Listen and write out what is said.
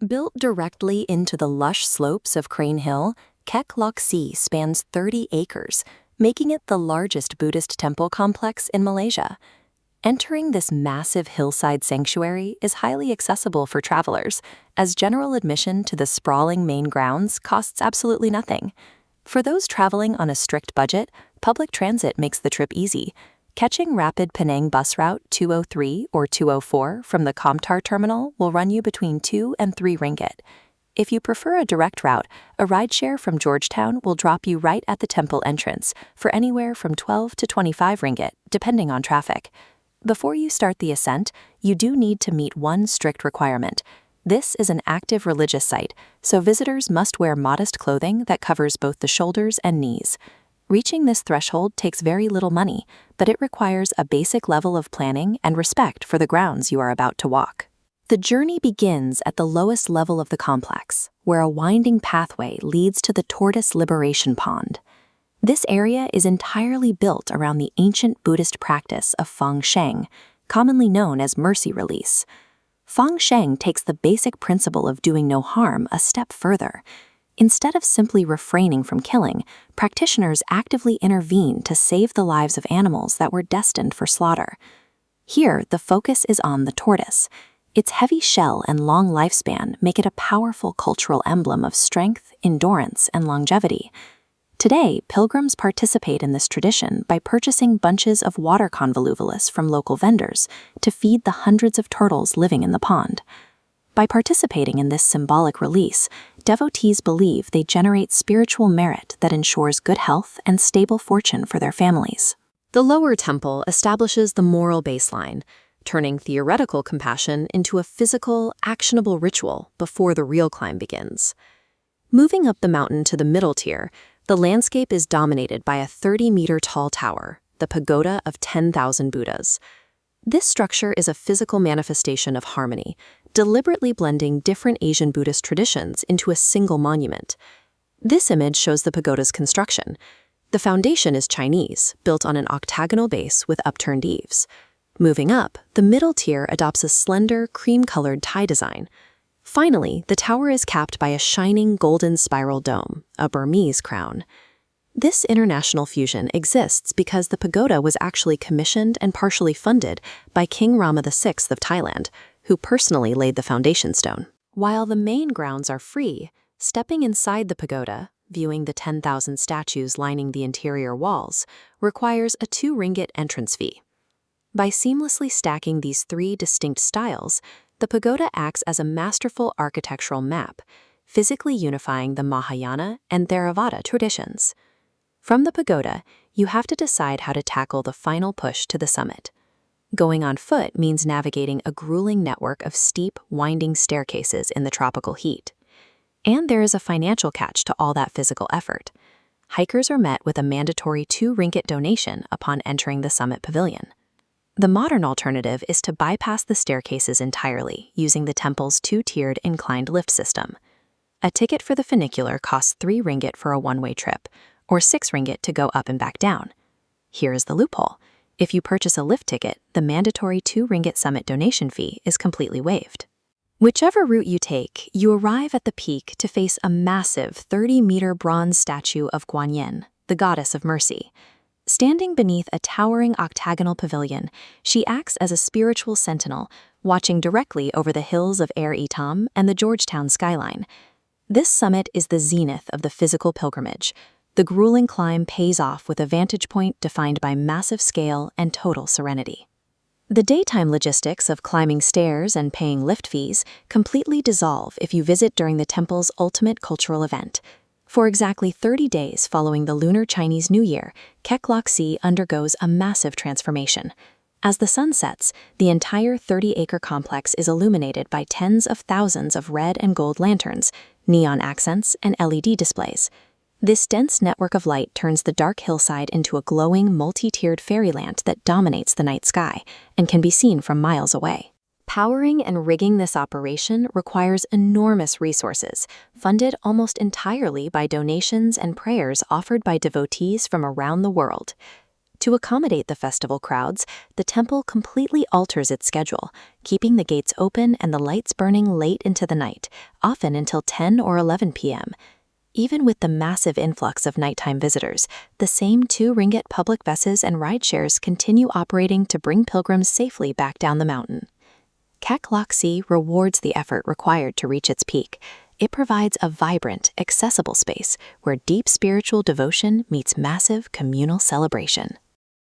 Built directly into the lush slopes of Crane Hill, Kek Lok Si spans 30 acres, making it the largest Buddhist temple complex in Malaysia. Entering this massive hillside sanctuary is highly accessible for travelers, as general admission to the sprawling main grounds costs absolutely nothing. For those traveling on a strict budget, public transit makes the trip easy. Catching rapid Penang bus route 203 or 204 from the Komtar terminal will run you between 2 and 3 ringgit. If you prefer a direct route, a rideshare from Georgetown will drop you right at the temple entrance for anywhere from 12 to 25 ringgit, depending on traffic. Before you start the ascent, you do need to meet one strict requirement. This is an active religious site, so visitors must wear modest clothing that covers both the shoulders and knees. Reaching this threshold takes very little money, but it requires a basic level of planning and respect for the grounds you are about to walk. The journey begins at the lowest level of the complex, where a winding pathway leads to the Tortoise Liberation Pond. This area is entirely built around the ancient Buddhist practice of Fang Sheng, commonly known as mercy release. Fang Sheng takes the basic principle of doing no harm a step further. Instead of simply refraining from killing, practitioners actively intervene to save the lives of animals that were destined for slaughter. Here, the focus is on the tortoise. Its heavy shell and long lifespan make it a powerful cultural emblem of strength, endurance, and longevity. Today, pilgrims participate in this tradition by purchasing bunches of water convolvulus from local vendors to feed the hundreds of turtles living in the pond. By participating in this symbolic release, devotees believe they generate spiritual merit that ensures good health and stable fortune for their families. The lower temple establishes the moral baseline, turning theoretical compassion into a physical, actionable ritual before the real climb begins. Moving up the mountain to the middle tier, the landscape is dominated by a 30-meter-tall tower, the Pagoda of 10,000 Buddhas. This structure is a physical manifestation of harmony, deliberately blending different Asian Buddhist traditions into a single monument. This image shows the pagoda's construction. The foundation is Chinese, built on an octagonal base with upturned eaves. Moving up, the middle tier adopts a slender, cream-colored tie design. Finally, the tower is capped by a shining golden spiral dome, a Burmese crown. This international fusion exists because the pagoda was actually commissioned and partially funded by King Rama VI of Thailand, who personally laid the foundation stone. While the main grounds are free, stepping inside the pagoda, viewing the 10,000 statues lining the interior walls, requires a 2 ringgit entrance fee. By seamlessly stacking these 3 distinct styles, the pagoda acts as a masterful architectural map, physically unifying the Mahayana and Theravada traditions. From the pagoda, you have to decide how to tackle the final push to the summit. Going on foot means navigating a grueling network of steep, winding staircases in the tropical heat. And there is a financial catch to all that physical effort. Hikers are met with a mandatory 2 ringgit donation upon entering the summit pavilion. The modern alternative is to bypass the staircases entirely using the temple's 2-tiered inclined lift system. A ticket for the funicular costs 3 ringgit for a one-way trip, or 6 ringgit to go up and back down. Here is the loophole. If you purchase a lift ticket, the mandatory 2 ringgit summit donation fee is completely waived. Whichever route you take, you arrive at the peak to face a massive 30-meter bronze statue of Kuan Yin, the goddess of mercy. Standing beneath a towering octagonal pavilion, she acts as a spiritual sentinel, watching directly over the hills of Air Itam and the Georgetown skyline. This summit is the zenith of the physical pilgrimage. The grueling climb pays off with a vantage point defined by massive scale and total serenity. The daytime logistics of climbing stairs and paying lift fees completely dissolve if you visit during the temple's ultimate cultural event. For exactly 30 days following the Lunar Chinese New Year, Kek Lok Si undergoes a massive transformation. As the sun sets, the entire 30-acre complex is illuminated by tens of thousands of red and gold lanterns, neon accents, and LED displays. This dense network of light turns the dark hillside into a glowing, multi-tiered fairyland that dominates the night sky and can be seen from miles away. Powering and rigging this operation requires enormous resources, funded almost entirely by donations and prayers offered by devotees from around the world. To accommodate the festival crowds, the temple completely alters its schedule, keeping the gates open and the lights burning late into the night, often until 10 or 11 p.m. Even with the massive influx of nighttime visitors, the same 2 ringgit public buses and rideshares continue operating to bring pilgrims safely back down the mountain. Kek Lok Si rewards the effort required to reach its peak. It provides a vibrant, accessible space where deep spiritual devotion meets massive communal celebration.